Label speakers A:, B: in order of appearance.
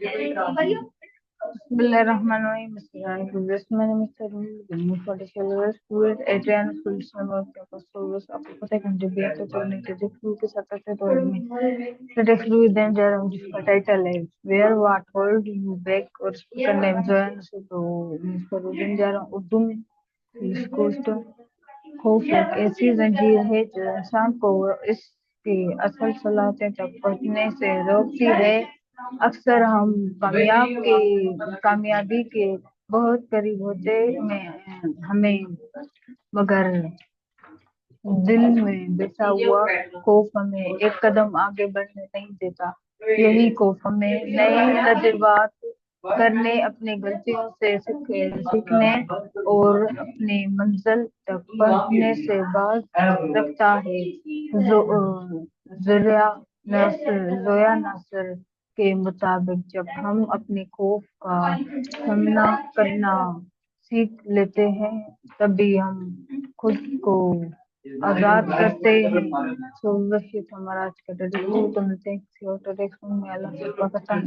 A: Bismillahirrahmanirrahim. My name is Tarun. For the Shallow School, Adrian School, Summer, Service, Africa, contribute to the flu के साथ साथ तो में the text with them jar जिसका title है Where What Hold You Back और उसका name जो है उसे तो इसका रूटीन jar उर्दू में इसको तो खौफ एक ऐसी जंजीर है जो इंसान को इसकी असल सलाहतें तक पहुंचने से रोकती है। अक्सर हम कामयाबी के बहुत करीब होते में हमें मगर दिल में बैठा हुआ खौफ हमें एक कदम आगे बढ़ने नहीं देता। यही खौफ हमें नए तजुर्बात करने, अपनी गलतियों से सीखने और अपनी मंजिल तक पहुंचने से बाज रखता है। जोया नासर के मुताबिक जब हम अपने खौफ का सामना करना सीख लेते हैं तभी हम खुद को आजाद करते हैं। सो बस ये था हमारा आज का टॉपिक। तो मिलते हैं किसी और टॉपिक में। अल्लाह पाकिस्तान